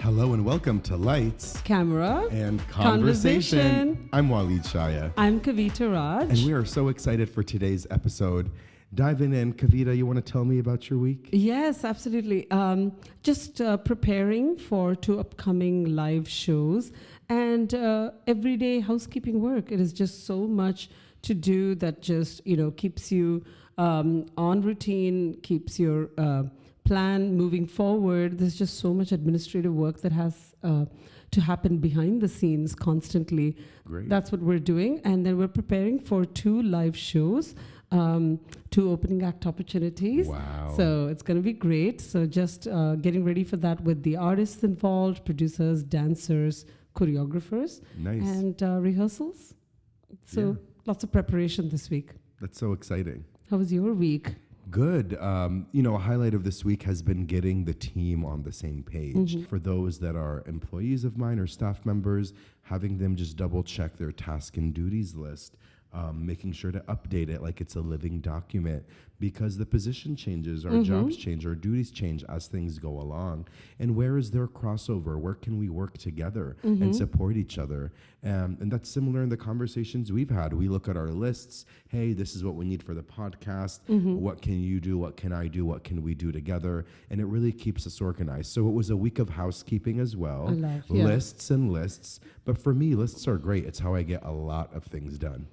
Hello and welcome to Lights, Camera, and Conversation. I'm Walid Shaya. I'm Kavita Raj. And we are so excited for today's episode. Diving in, Kavita, you want to tell me about your week? Yes, absolutely. Just preparing for 2 upcoming live shows and everyday housekeeping work. It is just so much to do that just, keeps you on routine, keeps your plan moving forward. There's just so much administrative work that has to happen behind the scenes constantly. Great. That's what we're doing. And then we're preparing for 2 live shows, 2 opening act opportunities. Wow. So it's going to be great. So just getting ready for that with the artists involved, producers, dancers, choreographers, Nice. and rehearsals. So lots of preparation this week. That's so exciting. How was your week? Good. A highlight of this week has been getting the team on the same page. For those that are employees of mine or staff members, having them just double check their task and duties list, making sure to update it like it's a living document, because the position changes, our jobs change, our duties change as things go along. And where is there crossover? Where can we work together and support each other? And that's similar in the conversations we've had. We look at our lists. Hey, this is what we need for the podcast. What can you do? What can I do? What can we do together? And it really keeps us organized. So it was a week of housekeeping as well. Lists and lists. But for me, lists are great. It's how I get a lot of things done.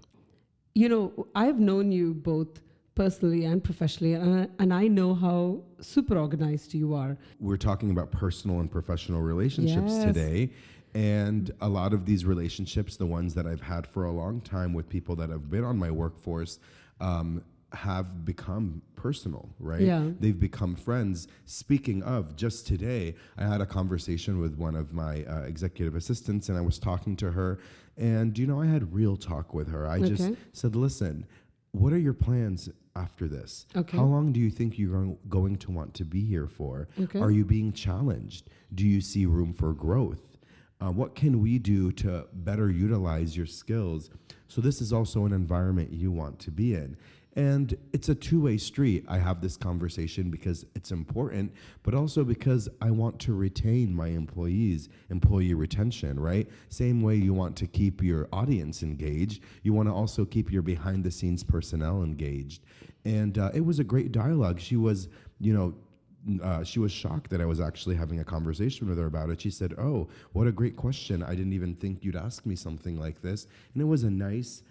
I've known you both personally and professionally, and I know how super organized you are. We're talking about personal and professional relationships today. And a lot of these relationships, the ones that I've had for a long time with people that have been on my workforce, have become personal, right? Yeah. They've become friends. Speaking of, just today, I had a conversation with one of my executive assistants, and I was talking to her, and, I had real talk with her. I just said, listen, what are your plans after this? Okay. How long do you think you're going to want to be here for? Okay. Are you being challenged? Do you see room for growth? What can we do to better utilize your skills? So this is also an environment you want to be in. And it's a two-way street. I have this conversation because it's important, but also because I want to retain my employees, employee retention, right? Same way you want to keep your audience engaged, you want to also keep your behind-the-scenes personnel engaged. And it was a great dialogue. She was, she was shocked that I was actually having a conversation with her about it. She said, "Oh, what a great question. I didn't even think you'd ask me something like this." And it was a nice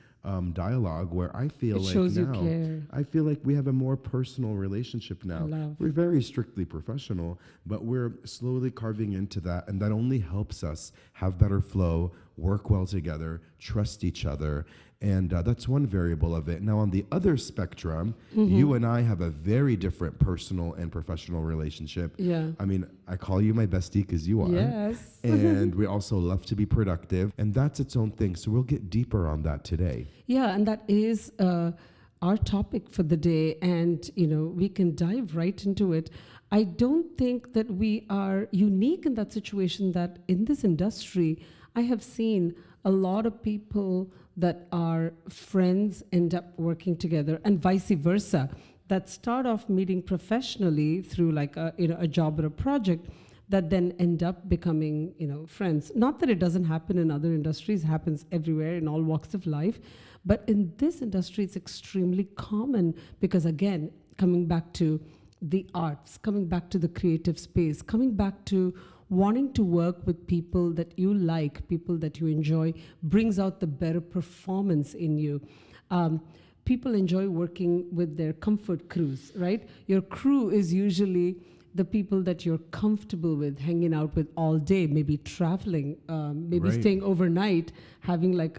dialogue where I feel It like shows you now, care. I feel like we have a more personal relationship now. We're very strictly professional, but we're slowly carving into that, and that only helps us have better flow, work well together, trust each other. And that's one variable of it. Now, on the other spectrum, you and I have a very different personal and professional relationship. Yeah. I mean, I call you my bestie because you are. Yes. And we also love to be productive. And that's its own thing. So we'll get deeper on that today. Yeah, and that is our topic for the day. And, we can dive right into it. I don't think that we are unique in that situation, that in this industry, I have seen a lot of people that are friends end up working together, and vice versa, that start off meeting professionally through like a job or a project, that then end up becoming friends. Not that it doesn't happen in other industries, happens everywhere in all walks of life, but in this industry it's extremely common because, again, coming back to the arts, coming back to the creative space, coming back to wanting to work with people that you like, people that you enjoy, brings out the better performance in you. People enjoy working with their comfort crews, right? Your crew is usually the people that you're comfortable with, hanging out with all day, maybe traveling, maybe staying overnight, having like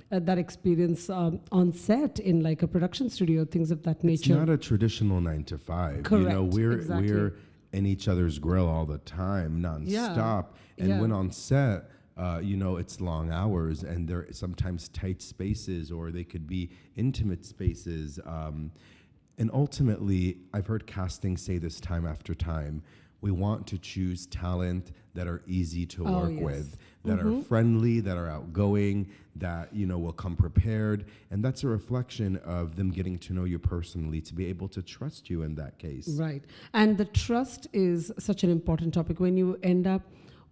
that experience on set in like a production studio, things of that nature. It's not a traditional 9 to 5. Correct. We're in each other's grill all the time, nonstop. And when on set, it's long hours, and there are sometimes tight spaces, or they could be intimate spaces. And ultimately, I've heard casting say this time after time, we want to choose talent that are easy to work with, that are friendly, that are outgoing, that, will come prepared. And that's a reflection of them getting to know you personally, to be able to trust you in that case. Right. And the trust is such an important topic. When you end up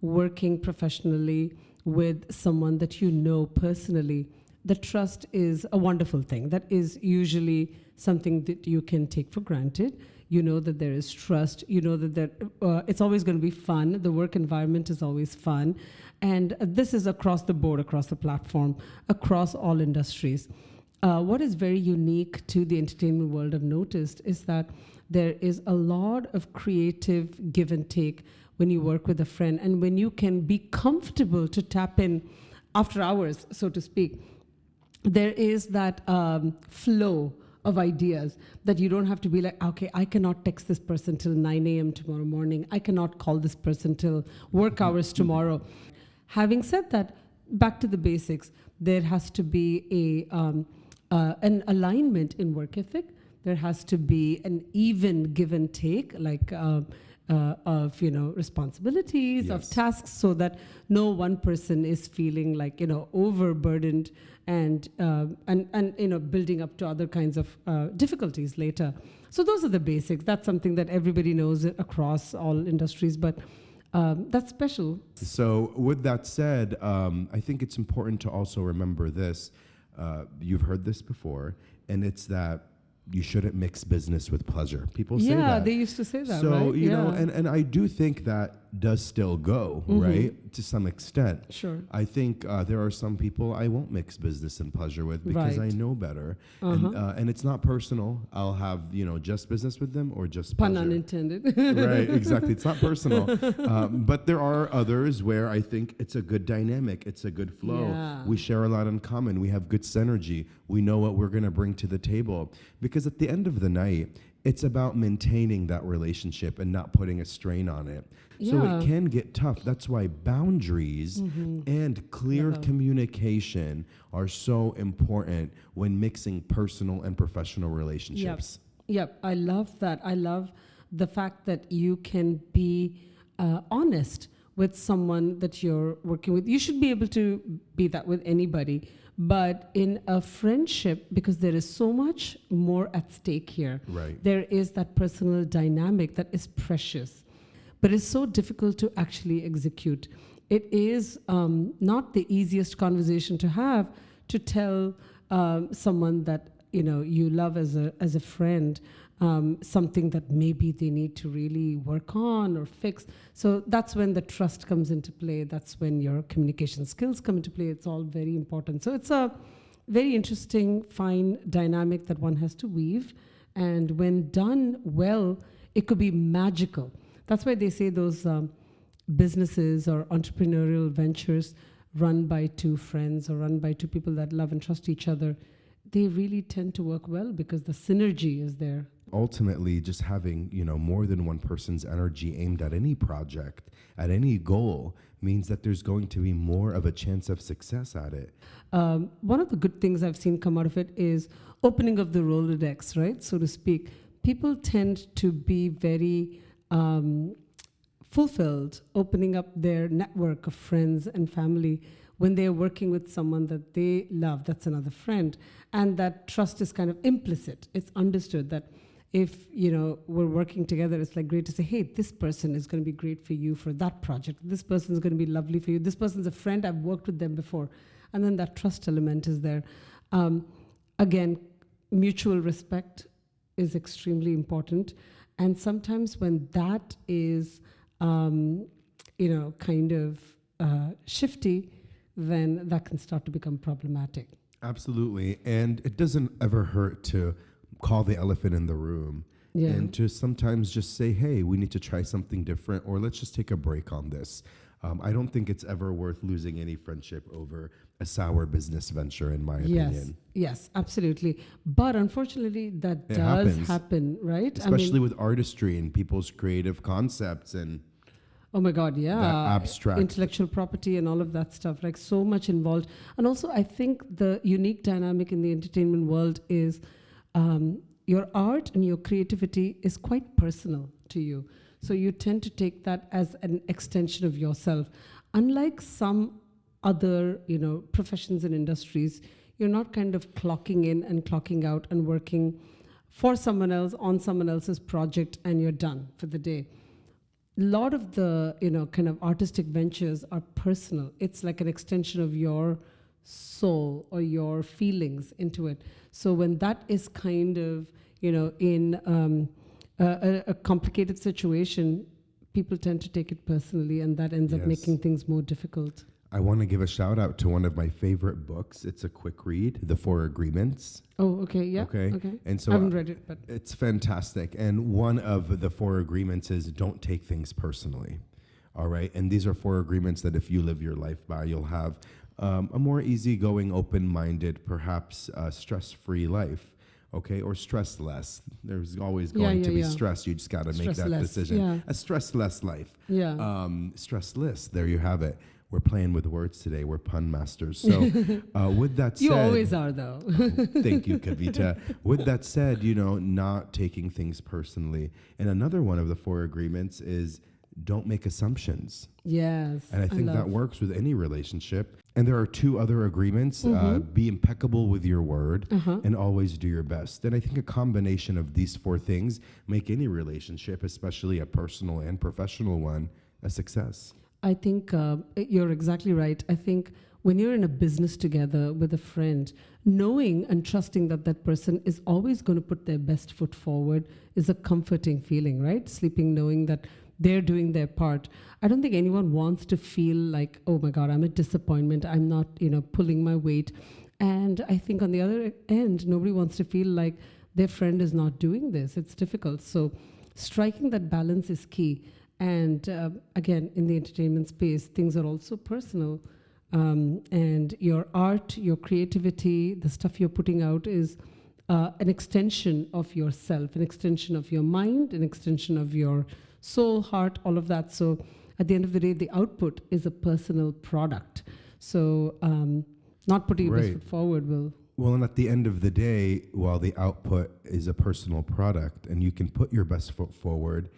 working professionally with someone that you know personally, the trust is a wonderful thing. That is usually something that you can take for granted. You know that there is trust. You know that it's always going to be fun. The work environment is always fun. And this is across the board, across the platform, across all industries. What is very unique to the entertainment world, I've noticed, is that there is a lot of creative give and take when you work with a friend, and when you can be comfortable to tap in after hours, so to speak. There is that flow of ideas that you don't have to be like, okay, I cannot text this person till 9 a.m. tomorrow morning. I cannot call this person till work hours tomorrow. Having said that, back to the basics, there has to be an alignment in work ethic. There has to be an even give and take, like of responsibilities, Yes. of tasks, so that no one person is feeling like overburdened and building up to other kinds of difficulties later. So those are the basics. That's something that everybody knows across all industries, but that's special. So with that said, I think it's important to also remember this. You've heard this before, and it's that you shouldn't mix business with pleasure. People say that. Yeah, they used to say that, So, right? you know, and I do think that does still go, right? To some extent. Sure. I think there are some people I won't mix business and pleasure with because I Right. know better. And it's not personal. I'll have, just business with them or just Pun pleasure. unintended. Right, exactly. It's not personal. But there are others where I think it's a good dynamic. It's a good flow. Yeah. We share a lot in common. We have good synergy. We know what we're going to bring to the table. Because at the end of the night, it's about maintaining that relationship and not putting a strain on it. So Yeah. it can get tough. That's why boundaries and clear communication are so important when mixing personal and professional relationships. Yep, I love that. I love the fact that you can be honest with someone that you're working with. You should be able to be that with anybody. But in a friendship, because there is so much more at stake here, Right. there is that personal dynamic that is precious, but it's so difficult to actually execute. It is not the easiest conversation to have, to tell someone that you love as a friend something that maybe they need to really work on or fix. So that's when the trust comes into play. That's when your communication skills come into play. It's all very important. So it's a very interesting, fine dynamic that one has to weave. And when done well, it could be magical. That's why they say those businesses or entrepreneurial ventures run by two friends or run by two people that love and trust each other, they really tend to work well because the synergy is there. Ultimately, just having more than one person's energy aimed at any project, at any goal, means that there's going to be more of a chance of success at it. One of the good things I've seen come out of it is opening of the Rolodex, right, so to speak. People tend to be very fulfilled, opening up their network of friends and family when they're working with someone that they love, that's another friend. And that trust is kind of implicit. It's understood that if we're working together, it's like great to say, hey, this person is going to be great for you for that project. This person is going to be lovely for you. This person's a friend. I've worked with them before. And then that trust element is there. Again, mutual respect is extremely important. And sometimes when that is, kind of shifty, then that can start to become problematic. Absolutely. And it doesn't ever hurt to call the elephant in the room and to sometimes just say, hey, we need to try something different, or let's just take a break on this. I don't think it's ever worth losing any friendship over a sour business venture, in my opinion. Yes, absolutely. But unfortunately, that It does happens. happen, right? Especially with artistry and people's creative concepts and oh my God, yeah. that abstract. Intellectual property and all of that stuff, like so much involved. And also, I think the unique dynamic in the entertainment world is your art and your creativity is quite personal to you. So you tend to take that as an extension of yourself. Unlike some other, professions and industries, you're not kind of clocking in and clocking out and working for someone else on someone else's project and you're done for the day. a lot of the, kind of artistic ventures are personal. It's like an extension of your soul or your feelings into it. So when that is kind of, in a complicated situation, people tend to take it personally, and that ends up Yes. making things more difficult. I want to give a shout out to one of my favorite books. It's a quick read, The Four Agreements. Oh, okay, yeah. Okay. And so I haven't read it, but it's fantastic. And one of the four agreements is don't take things personally. All right. And these are four agreements that if you live your life by, you'll have a more easygoing, open-minded, perhaps stress-free life. Okay, or stress less. There's always going to be stress. You just got to make that decision. Yeah. A stress-less life. Yeah. Stressless. There you have it. We're playing with words today. We're pun masters. So with that said... You always are, though. Thank you, Kavita. With that said, not taking things personally. And another one of the four agreements is don't make assumptions. Yes. And I think that works with any relationship. And there are two other agreements. Be impeccable with your word and always do your best. And I think a combination of these four things make any relationship, especially a personal and professional one, a success. I think you're exactly right. I think when you're in a business together with a friend, knowing and trusting that that person is always going to put their best foot forward is a comforting feeling, right? Sleeping knowing that they're doing their part. I don't think anyone wants to feel like, oh my God, I'm a disappointment. I'm not, pulling my weight. And I think on the other end, nobody wants to feel like their friend is not doing this. It's difficult. So striking that balance is key. And again, in the entertainment space, things are also personal. And your art, your creativity, the stuff you're putting out is an extension of yourself, an extension of your mind, an extension of your soul, heart, all of that. So at the end of the day, the output is a personal product. So not putting your best foot forward will... Well, and at the end of the day, while the output is a personal product and you can put your best foot forward,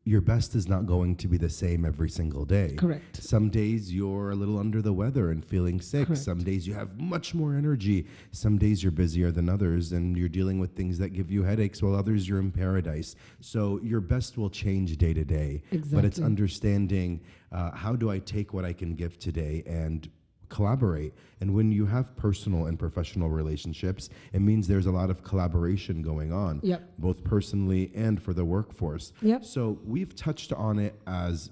your best is not going to be the same every single day. Correct. Some days you're a little under the weather and feeling sick. Correct. Some days you have much more energy. Some days you're busier than others and you're dealing with things that give you headaches, while others you're in paradise. So your best will change day to day. Exactly. But it's understanding how do I take what I can give today and collaborate. And when you have personal and professional relationships, it means there's a lot of collaboration going on, both personally and for the workforce. So we've touched on it as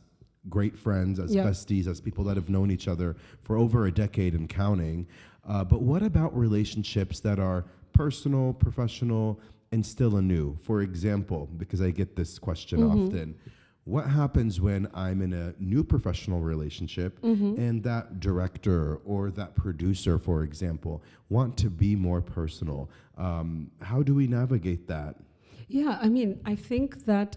great friends, as besties, as people that have known each other for over a decade and counting. But what about relationships that are personal, professional, and still anew? For example, because I get this question often, what happens when I'm in a new professional relationship and that director or that producer, for example, want to be more personal? How do we navigate that? Yeah, I mean, I think that,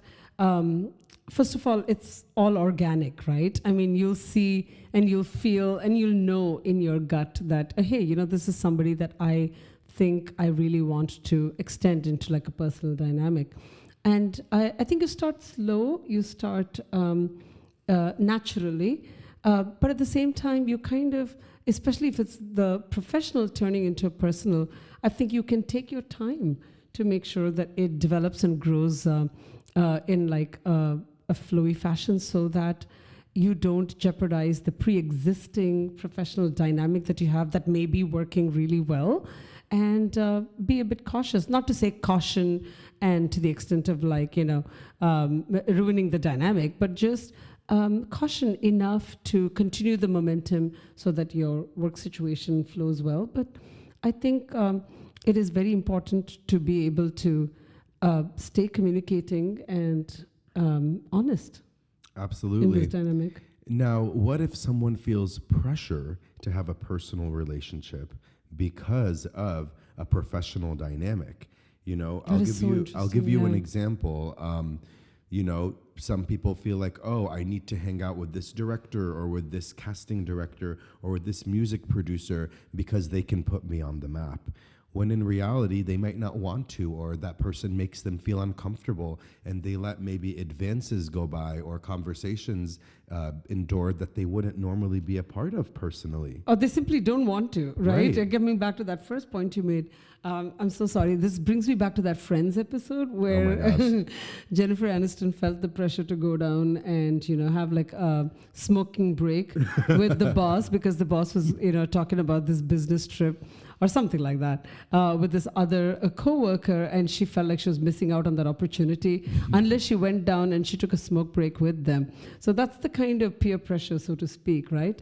first of all, it's all organic, right? I mean, you'll see and you'll feel and you'll know in your gut that, hey, this is somebody that I think I really want to extend into like a personal dynamic. And I think you start slow, you start naturally, but at the same time, you kind of, especially if it's the professional turning into a personal, I think you can take your time to make sure that it develops and grows in like a flowy fashion so that you don't jeopardize the pre-existing professional dynamic that you have that may be working really well. And be a bit cautious, not to say caution and to the extent of like, ruining the dynamic, but just caution enough to continue the momentum so that your work situation flows well. But I think it is very important to be able to stay communicating and honest. Absolutely. In this dynamic. Now, what if someone feels pressure to have a personal relationship because of a professional dynamic? I'll give you an example. Some people feel like, oh, I need to hang out with this director or with this casting director or with this music producer because they can put me on the map. when in reality they might not want to, or that person makes them feel uncomfortable, and they let maybe advances go by or conversations endured that they wouldn't normally be a part of personally. Or they simply don't want to, right? Right. Coming back to that first point you made, I'm so sorry. This brings me back to that Friends episode where Jennifer Aniston felt the pressure to go down and, have like a smoking break with the boss, because the boss was, talking about this business trip or something like that with this other co-worker, and she felt like she was missing out on that opportunity unless she went down and she took a smoke break with them. So that's the kind of peer pressure, so to speak, right?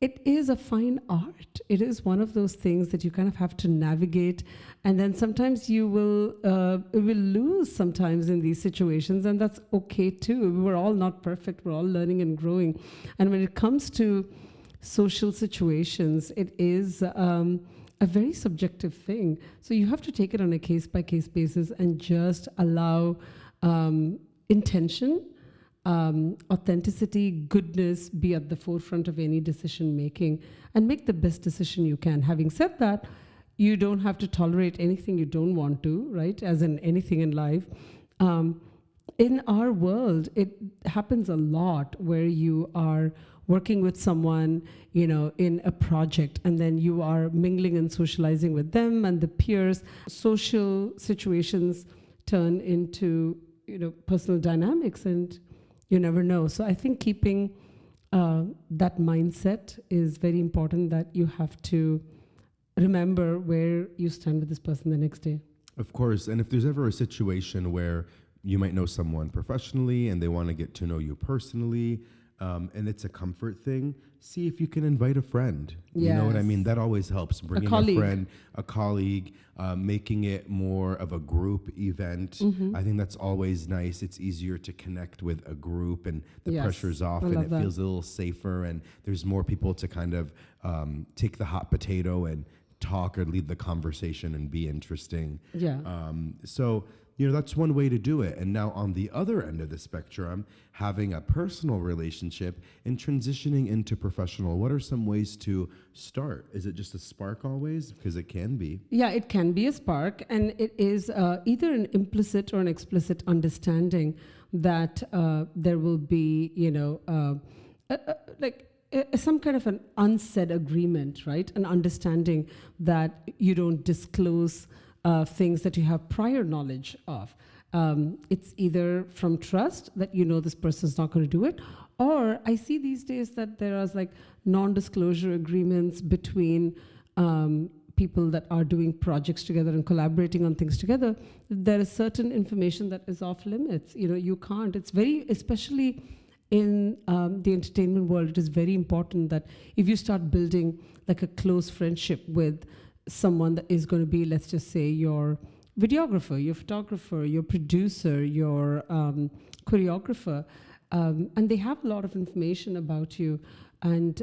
It is a fine art. It is one of those things that you kind of have to navigate, and then sometimes you will lose sometimes in these situations, and that's okay too. We're all not perfect. We're all learning and growing. And when it comes to social situations, it is a very subjective thing. So you have to take it on a case-by-case basis and just allow intention, authenticity, goodness be at the forefront of any decision making, and make the best decision you can. Having said that, you don't have to tolerate anything you don't want to, right? As in anything in life. In our world, it happens a lot where you are working with someone, in a project, and then you are mingling and socializing with them and the peers. Social situations turn into, personal dynamics, and you never know. So I think keeping that mindset is very important, that you have to remember where you stand with this person the next day. Of course. And if there's ever a situation where you might know someone professionally and they want to get to know you personally, and it's a comfort thing, see if you can invite a friend. Yes. You know what I mean? That always helps. Bringing a friend, a colleague, making it more of a group event. I think that's always nice. It's easier to connect with a group, and the pressure's off, and it feels a little safer, and there's more people to kind of take the hot potato and talk or lead the conversation and be interesting. Yeah. So that's one way to do it. And now on the other end of the spectrum, having a personal relationship and transitioning into professional, what are some ways to start? Is it just a spark always? Because it can be. Yeah, it can be a spark, and it is either an implicit or an explicit understanding that there will be, some kind of an unsaid agreement, right? An understanding that you don't disclose things that you have prior knowledge of. It's either from trust that this person's not going to do it, or I see these days that there are like non-disclosure agreements between people that are doing projects together and collaborating on things together. There is certain information that is off limits. You can't. It's very, especially in the entertainment world, it is very important that if you start building like a close friendship with someone that is going to be, let's just say, your videographer, your photographer, your producer, your choreographer, and they have a lot of information about you, and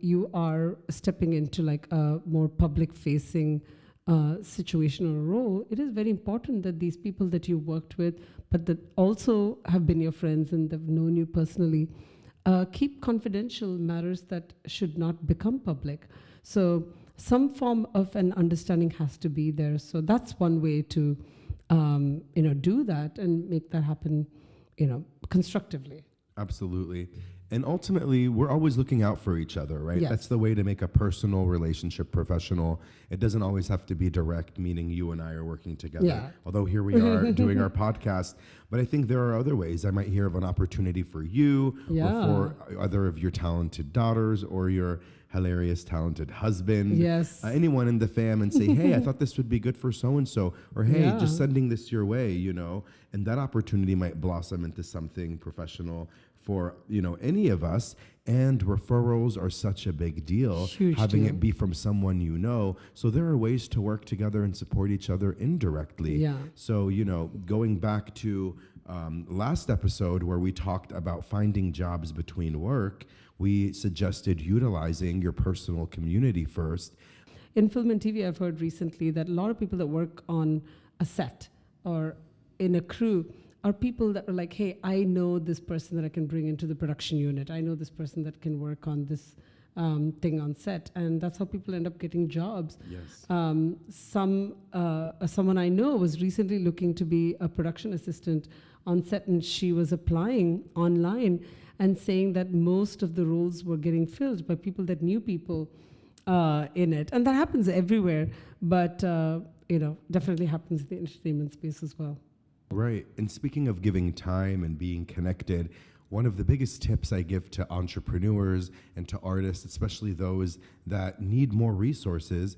you are stepping into like a more public-facing situation or role, it is very important that these people that you worked with, but that also have been your friends and they've known you personally, keep confidential matters that should not become public. So some form of an understanding has to be there. So that's one way to, do that and make that happen, constructively. Absolutely. And ultimately, we're always looking out for each other, right? Yes. That's the way to make a personal relationship professional. It doesn't always have to be direct, meaning you and I are working together. Yeah. Although here we are doing our podcast. But I think there are other ways. I might hear of an opportunity for you or for other of your talented daughters or your hilarious, talented husband. Yes. Anyone in the fam, and say, hey, I thought this would be good for so-and-so. Or, hey, just sending this your way, And that opportunity might blossom into something professional for any of us. And referrals are such a big deal. Huge having deal. it be from someone so there are ways to work together and support each other indirectly. So going back to last episode where we talked about finding jobs between work, we suggested utilizing your personal community first. In film and TV, I've heard recently that a lot of people that work on a set or in a crew are people that are like, hey, I know this person that I can bring into the production unit. I know this person that can work on this thing on set, and that's how people end up getting jobs. Yes. Someone I know was recently looking to be a production assistant on set, and she was applying online and saying that most of the roles were getting filled by people that knew people in it. And that happens everywhere, but definitely happens in the entertainment space as well. Right. And speaking of giving time and being connected, one of the biggest tips I give to entrepreneurs and to artists, especially those that need more resources,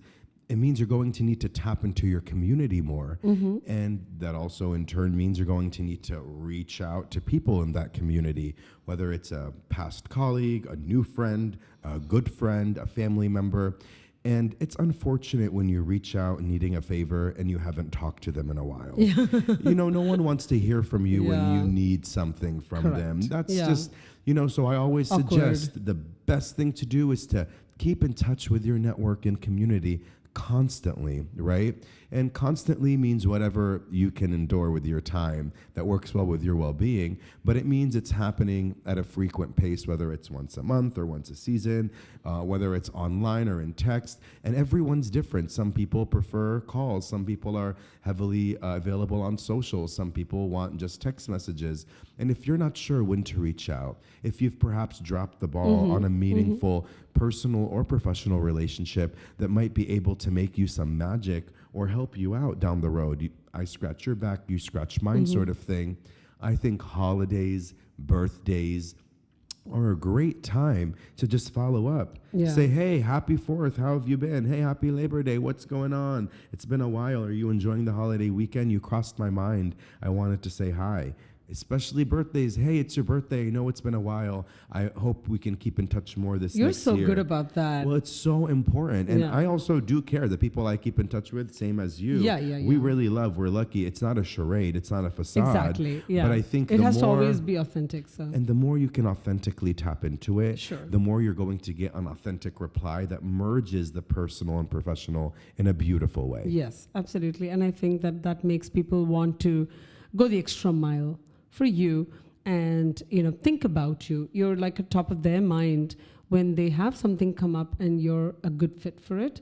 it means you're going to need to tap into your community more. And that also in turn means you're going to need to reach out to people in that community, whether it's a past colleague, a new friend, a good friend, a family member. And it's unfortunate when you reach out needing a favor and you haven't talked to them in a while. No one wants to hear from you when you need something from them. That's just, so I always suggest the best thing to do is to keep in touch with your network and community constantly, right? And constantly means whatever you can endure with your time that works well with your well-being, but it means it's happening at a frequent pace, whether it's once a month or once a season, whether it's online or in text, and everyone's different. Some people prefer calls, some people are heavily available on social, some people want just text messages. And if you're not sure when to reach out, if you've perhaps dropped the ball on a meaningful personal or professional relationship that might be able to make you some magic or help you out down the road, I scratch your back, you scratch mine sort of thing, I think holidays, birthdays are a great time to just follow up. Say, hey, happy 4th, how have you been? Hey, happy Labor Day, what's going on? It's been a while. Are you enjoying the holiday weekend? You crossed my mind. I wanted to say hi. Especially birthdays. Hey, it's your birthday. I know it's been a while. I hope we can keep in touch more this You're next so year. good about that. Well, it's so important. And I also do care. The people I keep in touch with, same as you. We really love. We're lucky. It's not a charade. It's not a facade. Exactly. Yeah. But I think it has to always be authentic. So. And the more you can authentically tap into it, Sure. the more you're going to get an authentic reply that merges the personal and professional in a beautiful way. Yes, absolutely. And I think that makes people want to go the extra mile for you and think about you. You're like at top of their mind when they have something come up and you're a good fit for it.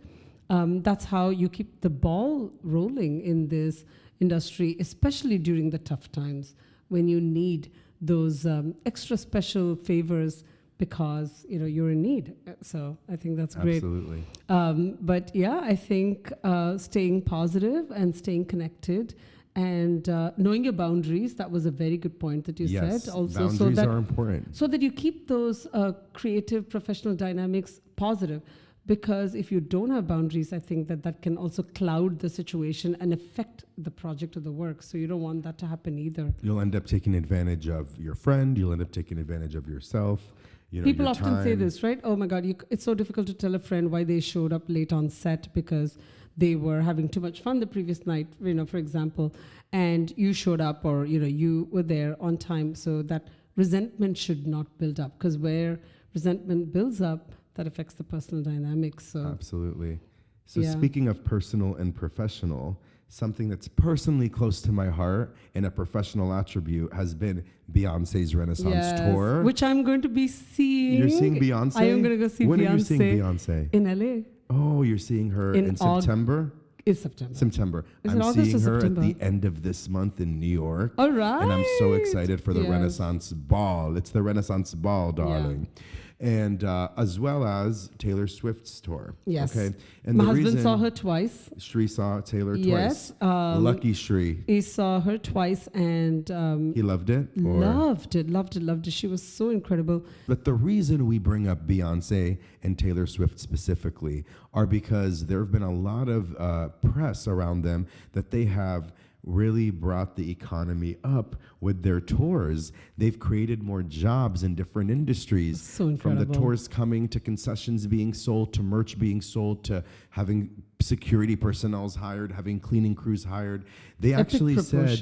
That's how you keep the ball rolling in this industry, especially during the tough times when you need those extra special favors because you're in need. So I think that's great. Absolutely. But I think staying positive and staying connected and knowing your boundaries, that was a very good point that you said. Also, boundaries are important. So that you keep those creative, professional dynamics positive. Because if you don't have boundaries, I think that can also cloud the situation and affect the project or the work. So you don't want that to happen either. You'll end up taking advantage of your friend. You'll end up taking advantage of yourself. People often say this, right? Oh my God, it's so difficult to tell a friend why they showed up late on set because they were having too much fun the previous night, for example, and you showed up or, you were there on time. So that resentment should not build up, because where resentment builds up, that affects the personal dynamics. So absolutely. So speaking of personal and professional, something that's personally close to my heart and a professional attribute has been Beyonce's Renaissance tour. Which I'm going to be seeing. You're seeing Beyonce? I am going to go see Beyonce. When are you seeing Beyonce? In LA. Oh, you're seeing her in September? It's September. September. Is I'm it August seeing or her September? at the end of this month in New York. All right. And I'm so excited for the Renaissance Ball. It's the Renaissance Ball, darling. And as well as Taylor Swift's tour. Yes. Okay. And my the husband reason saw her twice. Shri saw Taylor Yes. twice. Lucky Shri. He saw her twice and He loved it? Or? Loved it. She was so incredible. But the reason we bring up Beyonce and Taylor Swift specifically are because there have been a lot of press around them that they have really brought the economy up with their tours. They've created more jobs in different industries. So incredible. From the tours coming to concessions being sold to merch being sold to having security personnel hired, having cleaning crews hired. They actually said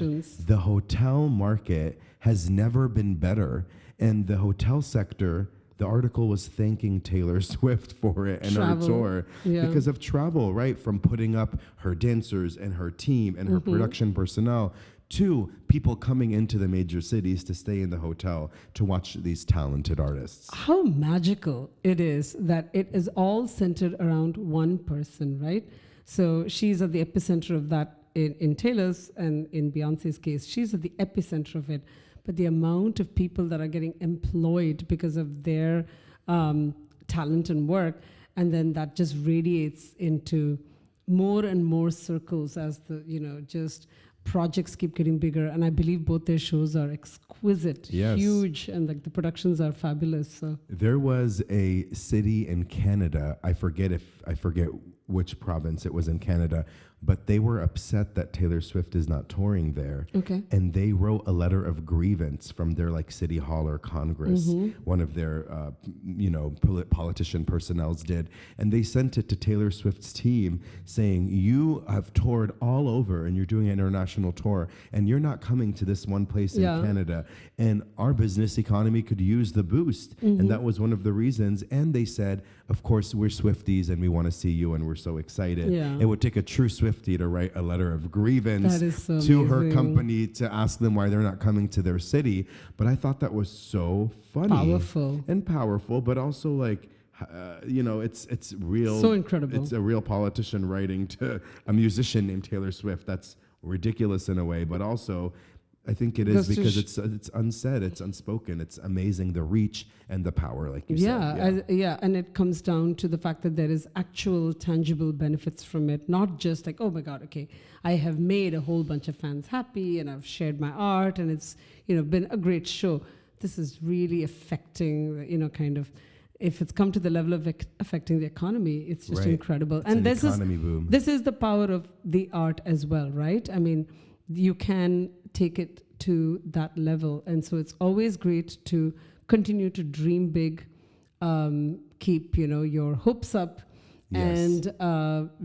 the hotel market has never been better. And the hotel sector, the article was thanking Taylor Swift for it and her tour because of travel, right? From putting up her dancers and her team and her production personnel to people coming into the major cities to stay in the hotel to watch these talented artists. How magical it is that it is all centered around one person, right? So she's at the epicenter of that in Taylor's, and in Beyonce's case, she's at the epicenter of it. But the amount of people that are getting employed because of their talent and work, and then that just radiates into more and more circles as the, just projects keep getting bigger. And I believe both their shows are exquisite, huge, and like the productions are fabulous. So there was a city in Canada, I forget which province it was in Canada, but they were upset that Taylor Swift is not touring there. Okay. And they wrote a letter of grievance from their city hall or Congress. One of their, politician personnels did. And they sent it to Taylor Swift's team saying, you have toured all over and you're doing an international tour and you're not coming to this one place in Canada. And our business economy could use the boost. And that was one of the reasons. And they said, of course, we're Swifties and we want to see you and we're so excited. Yeah. It would take a true Swiftie to write a letter of grievance so to her amazing. company to ask them why they're not coming to their city. But I thought that was so funny. Powerful, but also it's real. So incredible. It's a real politician writing to a musician named Taylor Swift. That's ridiculous in a way, but also I think it is because it's unsaid, it's unspoken. It's amazing the reach and the power, like you said. And it comes down to the fact that there is actual tangible benefits from it, not just like, oh my God, okay, I have made a whole bunch of fans happy and I've shared my art and it's been a great show. This is really affecting, if it's come to the level of affecting the economy, it's just incredible. It's an economy boom. This is the power of the art as well, right? I mean, you can take it to that level. And so it's always great to continue to dream big, keep, your hopes up and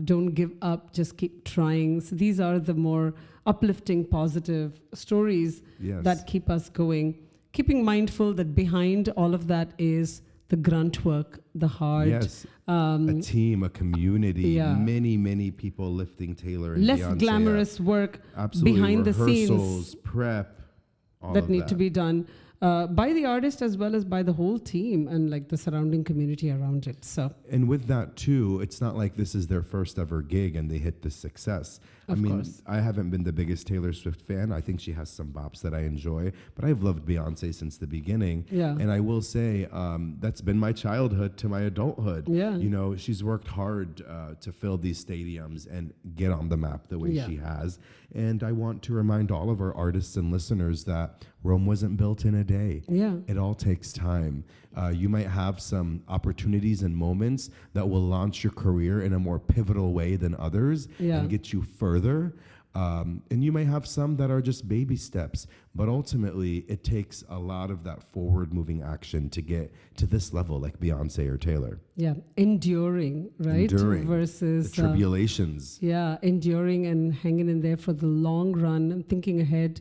don't give up, just keep trying. So these are the more uplifting, positive stories that keep us going. Keeping mindful that behind all of that is the grunt work, the hard. A team, a community, many people lifting Taylor and less Beyonce glamorous up. work Absolutely. behind the scenes. Rehearsals, prep, all that of need to be done by the artist as well as by the whole team and like the surrounding community around it. So, and with that too, it's not like this is their first ever gig and they hit this success. Of course. I haven't been the biggest Taylor Swift fan. I think she has some bops that I enjoy, but I've loved Beyonce since the beginning. Yeah. And I will say that's been my childhood to my adulthood. Yeah. She's worked hard to fill these stadiums and get on the map the way she has. And I want to remind all of our artists and listeners that Rome wasn't built in a day. Yeah. It all takes time. You might have some opportunities and moments that will launch your career in a more pivotal way than others and get you further. And you may have some that are just baby steps, but ultimately it takes a lot of that forward moving action to get to this level like Beyonce or Taylor. Yeah. Enduring, right? Versus the tribulations. Enduring and hanging in there for the long run and thinking ahead.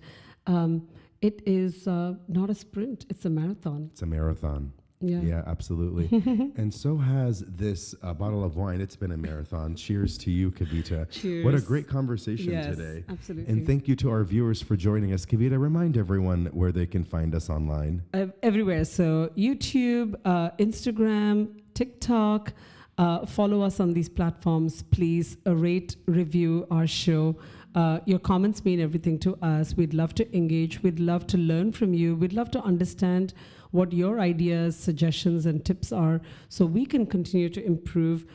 It is not a sprint, it's a marathon. It's a marathon. Yeah, absolutely. And so has this bottle of wine. It's been a marathon. Cheers to you, Kavita. Cheers. What a great conversation today. Absolutely. And thank you to our viewers for joining us. Kavita, remind everyone where they can find us online. Everywhere. So YouTube, Instagram, TikTok. Follow us on these platforms. Please rate, review our show. Your comments mean everything to us. We'd love to engage. We'd love to learn from you. We'd love to understand what your ideas, suggestions, and tips are so we can continue to improve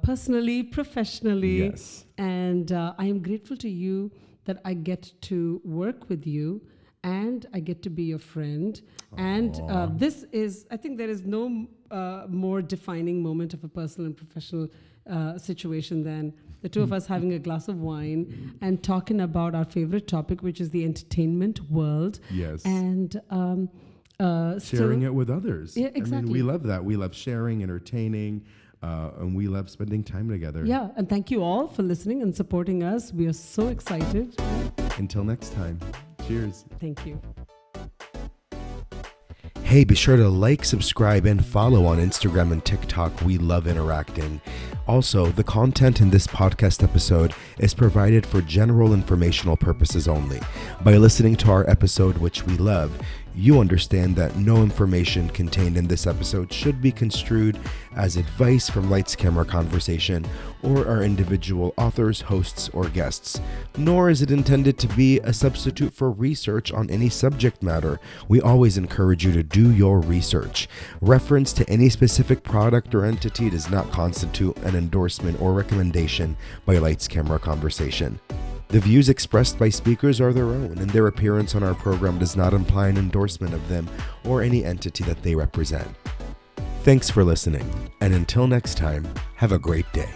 personally, professionally. Yes. And I am grateful to you that I get to work with you and I get to be your friend. And this is, I think there is no more defining moment of a personal and professional situation than the two of us having a glass of wine and talking about our favorite topic, which is the entertainment world. Yes. And sharing it with others. Yeah, exactly. I mean, we love that. We love sharing, entertaining, and we love spending time together. Yeah, and thank you all for listening and supporting us. We are so excited. Until next time, cheers. Thank you. Hey, be sure to like, subscribe, and follow on Instagram and TikTok. We love interacting. Also, the content in this podcast episode is provided for general informational purposes only. By listening to our episode, which we love, you understand that no information contained in this episode should be construed as advice from Lights Camera Conversation or our individual authors, hosts, or guests. Nor is it intended to be a substitute for research on any subject matter. We always encourage you to do your research. Reference to any specific product or entity does not constitute an endorsement or recommendation by Lights Camera Conversation. The views expressed by speakers are their own, and their appearance on our program does not imply an endorsement of them or any entity that they represent. Thanks for listening, and until next time, have a great day.